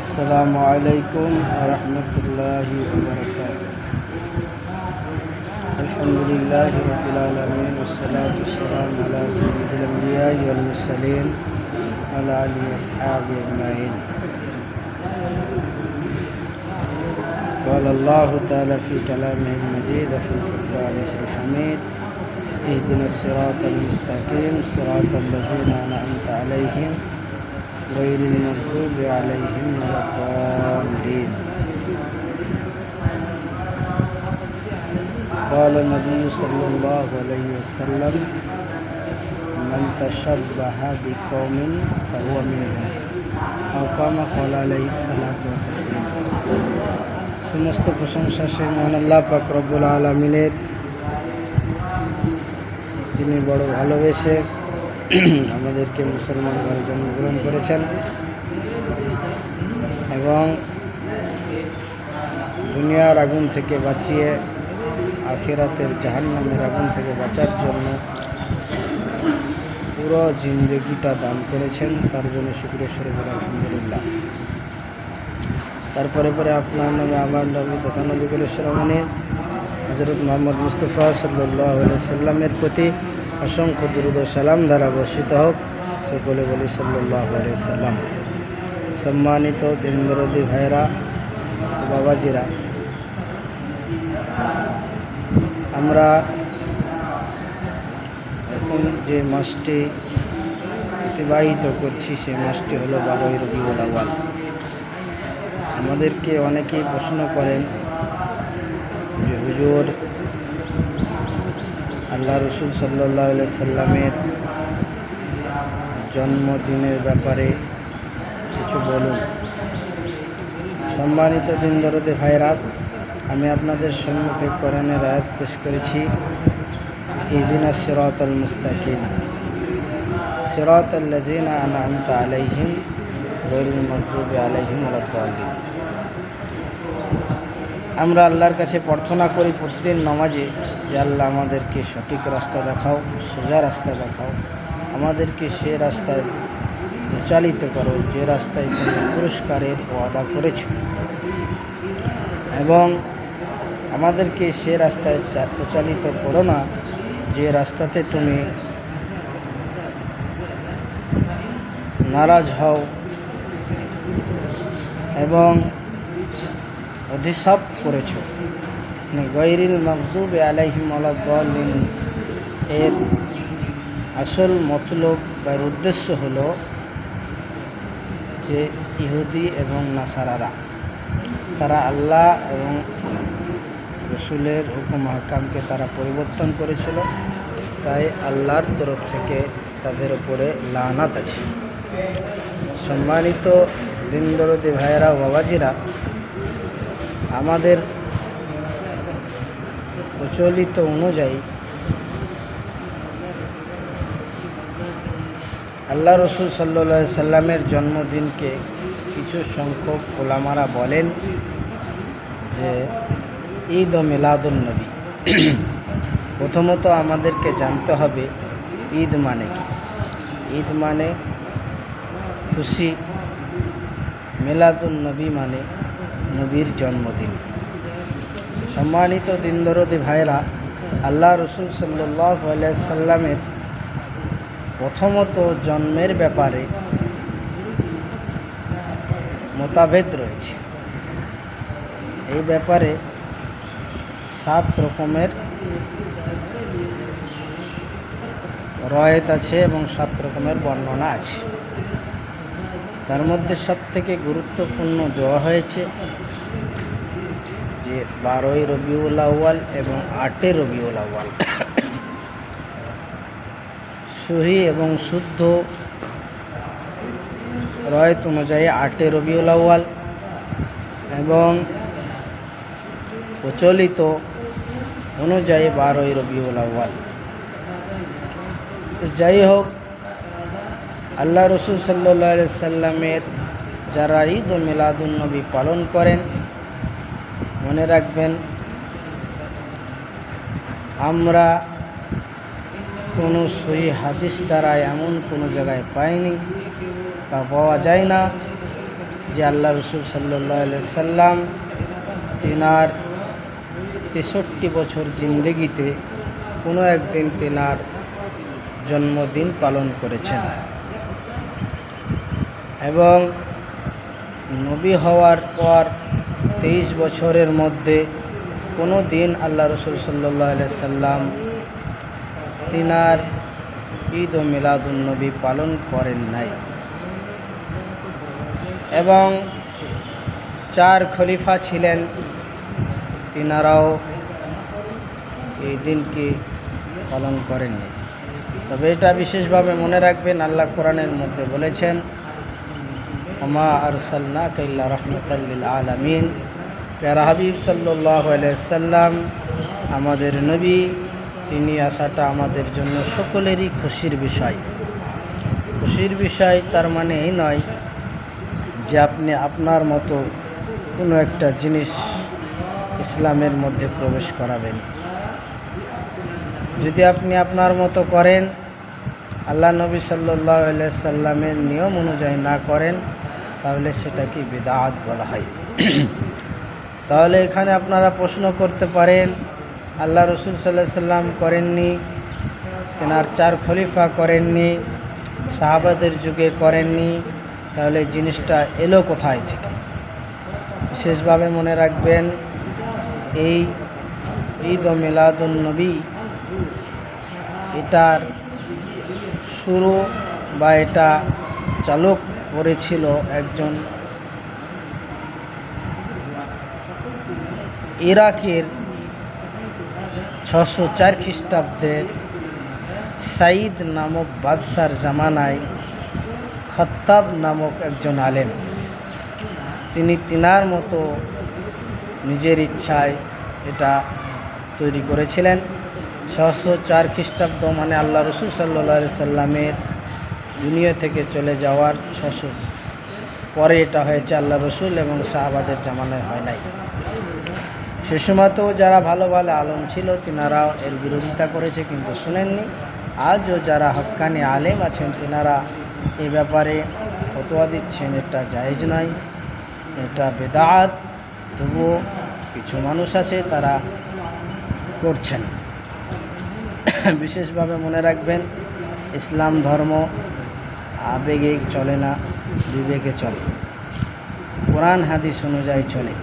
السلام عليكم ورحمة الله وبركاته. الحمد لله رب العالمين والصلاة والسلام على سيد الأنبياء والمرسلين وعلى آله وأصحابه أجمعين. قال الله تعالى في كلامه المجيد في الفرقان الحميد: اهدنا الصراط المستقيم صراط الذين أنعمت عليهم غير المغضوب عليهم ولا الضالين. قال النبي صلى الله عليه وسلم: من تشبه بقوم فهو منهم أو كما قال عليه الصلاة والتسليم. সমস্ত প্রশংসা সেই মহান আল্লাহ পাক রব্বুল আলামিনের, যিনি বড় ভালোবেসে আমাদেরকে মুসলমান ঘরে জন্মগ্রহণ করেছেন এবং দুনিয়ার আগুন থেকে বাঁচিয়ে আখিরাতের জাহান্নামের আগুন থেকে বাঁচার জন্য পুরো জিন্দগিটা দান করেছেন। তার জন্য শুকরিয়া স্বরূপ আলহামদুলিল্লাহ। তারপরে আপনার নামে আমার নবী তথা নবী কুলেশ্বরমণি হযরত মুহাম্মদ মুস্তাফা সাল্লাল্লাহু আলাইহি সাল্লামের প্রতি অসংখ্য দুরূদ ও সালাম দ্বারা বর্ষিত হোক। সকলে বলি সাল্লাল্লাহু আলাইহি সাল্লাম। সম্মানিত দিনদরদি ভাইরা, বাবাজিরা, আমরা এখন যে মাসটি অতিবাহিত করছি সেই মাসটি হলো 12ই রবিউল আউয়াল। আমাদেরকে অনেকেই প্রশ্ন করেন যে হুজুর, আল্লাহ রসুল সাল্লাল্লাহু আলাইহি সাল্লামের জন্মদিনের ব্যাপারে কিছু বলুন। সম্মানিত দিনদরদি ভাইরা, আমি আপনাদের সম্মুখে কোরআনের আয়াত পেশ করেছি: ইহদিনাস সিরাতাল মুস্তাকিম সিরাতাল্লাযিনা আন'আমতা আলাইহিম গায়রিল মাগদুবি আলাইহিম ওয়ালাদ-দাল্লিন। আমরা আল্লাহর কাছে প্রার্থনা করি প্রতিদিন নামাজে যে আল্লাহ আমাদেরকে সঠিক রাস্তা দেখাও, সোজা রাস্তা দেখাও, আমাদেরকে সে রাস্তায় পরিচালিত করো যে রাস্তায় তুমি পুরস্কারের ওয়াদা করেছ, এবং আমাদেরকে সে রাস্তায় পরিচালিত করো না যে রাস্তাতে তুমি নারাজ হও এবং অভিশাপ করেছ। গায়রিল মাগদুবি আলাইহিম ওয়ালাদ-দাল্লিন এর আসল মতলব বা উদ্দেশ্য হলো যে ইহুদি এবং নাসারারা, তারা আল্লাহ এবং রসুলের হুকুম আহকামকে তারা পরিবর্তন করেছিল, তাই আল্লাহর তরফ থেকে তাদের উপরে লানাত আছে। সম্মানিত দিনদরদি ভাইয়েরা, বাবাজিরা, আমাদের প্রচলিত অনুযায়ী আল্লাহ রসুল সাল্লাল্লাহু আলাইহি সাল্লামের জন্মদিনকে কিছু সংখ্যক ওলামারা বলেন যে ঈদ ও মিলাদুন নবী। প্রথমত আমাদেরকে জানতে হবে ঈদ মানে কি। ঈদ মানে খুশি, মিলাদুন নবী মানে নবীর জন্মদিন। সম্মানিত দিনদরদি ভাইরা, আল্লাহ রসুল সাল্লাল্লাহু আলাইহি সাল্লামের প্রথমত জন্মের ব্যাপারে মতভেদ রয়েছে। এই ব্যাপারে 7 রকমের রওয়ায়াত আছে এবং 7 রকমের বর্ণনা আছে। তার মধ্যে সবথেকে গুরুত্বপূর্ণ দেওয়া হয়েছে যে 12ই রবিউল আউয়াল এবং 8ই রবিউল আউয়াল। সহি এবং শুদ্ধ রওয়ায়াত অনুযায়ী 8ই রবিউল আউয়াল এবং প্রচলিত অনুযায়ী 12ই রবিউল আউয়াল। তো যাই হোক, আল্লাহ রসুল সাল্লাল্লাহু আলাইহি সাল্লামের যারা ঈদ ও মিলাদুন নবী পালন করেন, মনে রাখবেন আমরা কোনো সহি হাদিস দ্বারা এমন কোনো জায়গায় পাইনি বা পাওয়া যায় না যে আল্লাহ রসুল সাল্লাল্লাহু আলাইহি সাল্লাম তিনার 63 বছর জিন্দেগিতে কোনো একদিন তিনার জন্মদিন পালন করেছেন এবং নবী হওয়ার পর 23 বছরের মধ্যে কোনো দিন আল্লাহ রসুল সাল্লাল্লাহু আলাইহি সাল্লাম তিনার ঈদ ও মিলাদুন নবী পালন করেন নাই এবং 4 খলিফা ছিলেন, তিনারাও এই দিনকে পালন করেননি। তবে এটা বিশেষভাবে মনে রাখবেন, আল্লাহ কোরআনের মধ্যে বলেছেন, ওমা আরসালনাকা ইল্লা রাহমাতাল লিল আলামিন, প্যারা হাবিব সাল্লাল্লাহু আলাইহি সাল্লাম আমাদের নবী, তিনি আসাটা আমাদের জন্য সকলেরই খুশির বিষয়। খুশির বিষয় তার মানে এই নয় যে আপনি আপনার মতো কোনো একটা জিনিস ইসলামের মধ্যে প্রবেশ করাবেন। যদি আপনি আপনার মতো করেন, আল্লাহ নবী সাল্লাল্লাহু আলাইহি সাল্লামের নিয়ম অনুযায়ী না করেন, তাহলে সেটাকে বিদআত বলা হয়। তাহলে এখানে আপনারা প্রশ্ন করতে পারেন, আল্লাহ রসুল সাল্লাল্লাহু আলাইহি সাল্লাম করেননি, তেনার 4 খলিফা করেননি, সাহাবাদের যুগে করেননি, তাহলে জিনিসটা এলো কোথায় থেকে? বিশেষভাবে মনে রাখবেন, এই ঈদ ও মিলাদুন নবী এটার শুরু বা এটা চালু করেছিল একজন ইরাকের 604 খ্রিস্টাব্দে সাইদ নামক বাদশার জামানায় খত্তাব নামক একজন আলেম, তিনি তিনার মতো নিজের ইচ্ছায় এটা তৈরি করেছিলেন। 604 খ্রিস্টাব্দ মানে আল্লাহ রসুল সাল্লাল্লাহু আলাইহি সাল্লামের দুনিয়া থেকে চলে যাওয়ার 600 পরে এটা হয়েছে, আল্লাহ রসুল এবং সাহাবাদের জামানায় হয় নাই। সে সময়তেও যারা ভালো ভালো আলেম ছিল তিনারাও এর বিরোধিতা করেছে, কিন্তু শুনেননি। আজও যারা হক্কানি আলেম আছেন তিনারা এই ব্যাপারে ফতোয়া দিচ্ছেন এটা জায়েজ নয়, এটা বেদাত। তবুও কিছু মানুষ আছে তারা করছেন। বিশেষভাবে মনে রাখবেন, ইসলাম ধর্ম আবেগে চলে না, বিবেকে চলে, কোরআন হাদিস অনুযায়ী চলে।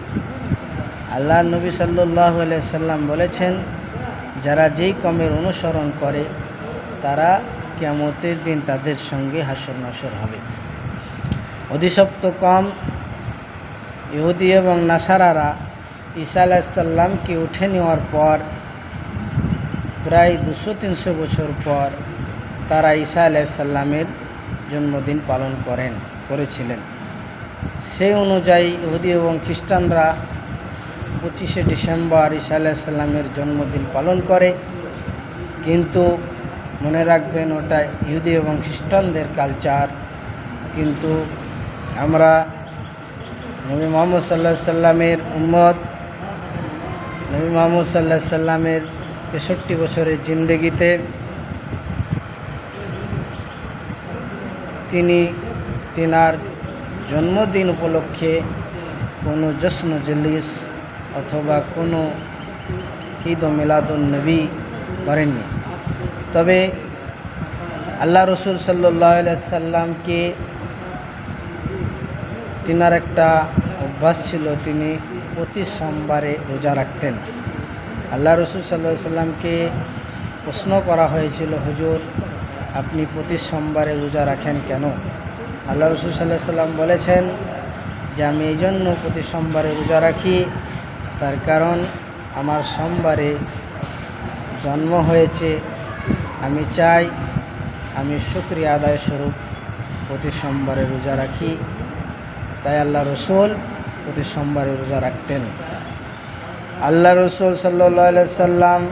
আল্লাহ নবী সাল্লাল্লাহু আলাইহি সাল্লাম বলেছেন, যারা যেই কমের অনুসরণ করে তারা কিয়ামতের দিন তাদের সঙ্গে হাসর নাসর হবে। অধিসপ্ত কম ইহুদি এবং নাসারারা ঈসা আলাইহিস সালামকে উঠে নেওয়ার পর প্রায় 200-300 বছর পর তারা ঈসা আলাইহিস সালামের জন্মদিন পালন করেছিলেন। সেই অনুযায়ী ইহুদি এবং খ্রিস্টানরা 25শে ডিসেম্বর ঈসা আলাইহিস সালামের জন্মদিন পালন করে, কিন্তু মনে রাখবেন ওটা ইহুদি এবং খ্রিস্টানদের কালচার। কিন্তু আমরা নবী মুহাম্মদ সাল্লাল্লাহু আলাইহি সাল্লামের উম্মত, নবী মুহাম্মদ সাল্লাল্লাহু আলাইহি সাল্লামের 63 বছরের জিন্দেগিতে তিনি তিনার জন্মদিন উপলক্ষে কোনো জশ্ন জলিস অথবা কোনো ঈদ ও মিলাদুন নবী করেননি। তবে আল্লাহ রসুল সাল্লাল্লাহু আলাইহি সাল্লামকে তিনার একটা অভ্যাস ছিল, তিনি প্রতি সোমবারে রোজা রাখতেন। আল্লাহ রসুল সাল্লাল্লাহু আলাইহি সাল্লামকে প্রশ্ন করা হয়েছিল, হুজুর আপনি প্রতি সোমবারে রোজা রাখেন কেন? আল্লাহ রসুল সাল্লাল্লাহু আলাইহি সাল্লাম বলেছেন যে আমি এই জন্য প্রতি সোমবারে রোজা রাখি, তার কারণ আমার সোমবারে জন্ম হয়েছে, আমি চাই আমি শুকরিয়া আদায় স্বরূপ প্রতি সোমবারে রোজা রাখি। তাই আল্লাহ রসুল প্রতি সোমবারে রোজা রাখতেন। আল্লাহ রসুল সাল্লাল্লাহু আলাইহি সাল্লাম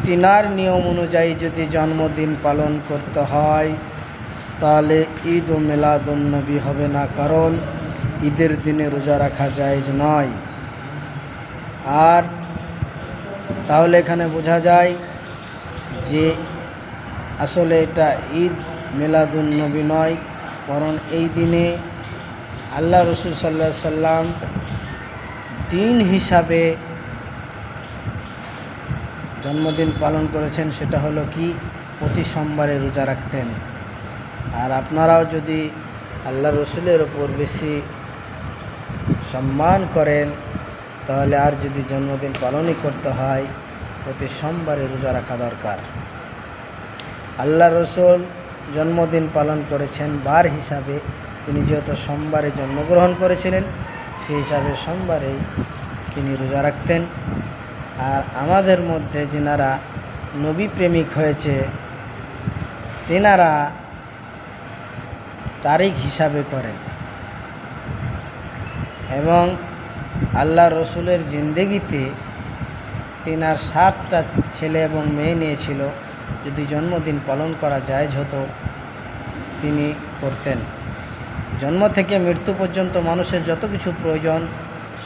তিনার নিয়ম অনুযায়ী যদি জন্মদিন পালন করতে হয় তাহলে ঈদ ও মিলাদুন নবী হবে না, কারণ ঈদের দিনে রোজা রাখা জায়েজ নয়। আর তাহলে এখানে বোঝা যায় যে আসলে এটা ঈদ মিলাদুন নবী নয়, কারণ এই দিনে আল্লাহ রসুল সাল্লাল্লাহু আলাইহি সাল্লাম দিন হিসাবে জন্মদিন পালন করেছেন, সেটা হলো কি প্রতি সোমবারে রোজা রাখতেন। আর আপনারাও যদি আল্লাহ রসুলের ওপর বেশি সম্মান করেন, তাহলে আর যদি জন্মদিন পালনই করতে হয়, প্রতি সোমবারে রোজা রাখা দরকার। আল্লাহ রসুল জন্মদিন পালন করেছেন বার হিসাবে, তিনি যেহেতু সোমবারে জন্মগ্রহণ করেছিলেন, সেই হিসাবে সোমবারেই তিনি রোজা রাখতেন। আর আমাদের মধ্যে যিনারা নবী প্রেমিক হয়েছে, তেনারা তারিখ হিসাবে করেন। এবং আল্লাহ রসুলের জিন্দেগিতে তিনার 7টা ছেলে এবং মেয়ে নিয়েছিল। যদি জন্মদিন পালন করা জায়েজ হতো, তিনি করতেন। জন্ম থেকে মৃত্যু পর্যন্ত মানুষের যত কিছু প্রয়োজন,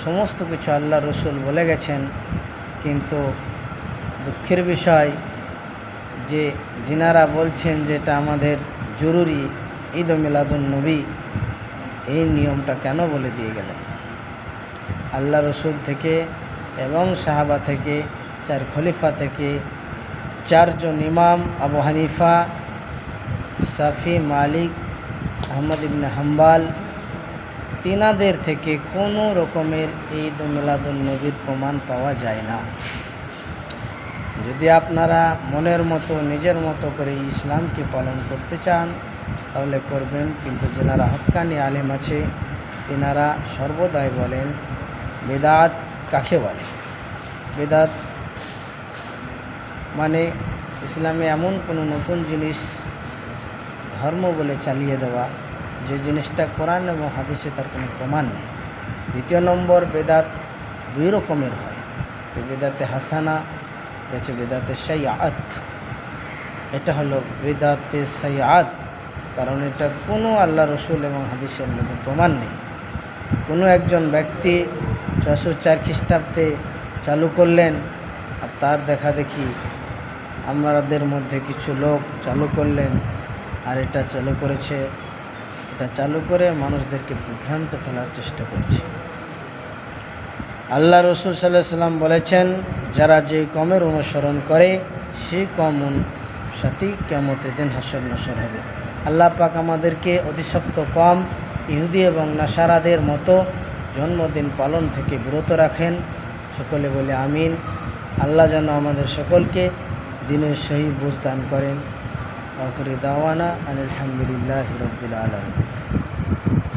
সমস্ত কিছু আল্লাহ রসুল বলে গেছেন। কিন্তু দুঃখের বিষয় যে যিনারা বলছেন যে এটা আমাদের জরুরি, ঈদ মিলাদুন নবী, এই নিয়মটা কেন বলে দিয়ে গেলেন? আল্লাহ রসুল থেকে এবং সাহাবা থেকে, 4 খলিফা থেকে, 4 জন ইমাম আবু হানিফা, শাফি, মালিক, আহমদ ইবনে হাম্বাল, তিনাদের থেকে কোনো রকমের ঈদ মিলাদুন নবীর প্রমাণ পাওয়া যায় না। যদি আপনারা মনের মতো নিজের মতো করে ইসলামকে পালন করতে চান তাহলে করবেন, কিন্তু যারা হক্কানি আলেম আছে তিনারা সর্বদাই বলেন বেদাত কাকে বলে। বেদাত মানে ইসলামে এমন কোনো নতুন জিনিস ধর্ম বলে চালিয়ে দেওয়া, যে জিনিসটা কোরআন এবং হাদিসে তার কোনো প্রমাণ নেই। দ্বিতীয় নম্বর, বেদাত 2 রকমের হয়। বেদাতে হাসানা, হচ্ছে বেদাতে সাইয়াত। এটা হলো বেদাতে সাইয়াত, কারণ এটা কোনো আল্লাহ রসুল এবং হাদিসের মধ্যে প্রমাণ নেই। কোনো একজন ব্যক্তি 604 খ্রিস্টাব্দে চালু করলেন, আর তার দেখা দেখি আমাদের মধ্যে কিছু লোক চালু করলেন, আর এটা চালু করেছে, এটা চালু করে মানুষদেরকে বিভ্রান্ত ফেলার চেষ্টা করছে। আল্লাহ রসুল সাল্লাল্লাহু আলাইহি সাল্লাম বলেছেন, যারা যে কমের অনুসরণ করে সেই কম সাথী কিয়ামতের দিন হাসর নাসর হবে। আল্লাহ পাক আমাদেরকে অতিশপ্ত কম ইহুদি এবং নাসারাদের মতো জন্মদিন পালন থেকে বিরত রাখেন। সকলে বলে আমিন। আল্লাহ যেন আমাদের সকলকে দিনের সহি বুঝ দান করেন। আখির দাওয়ানা আনিল হামদুলিল্লাহি রাব্বিল আলামিন।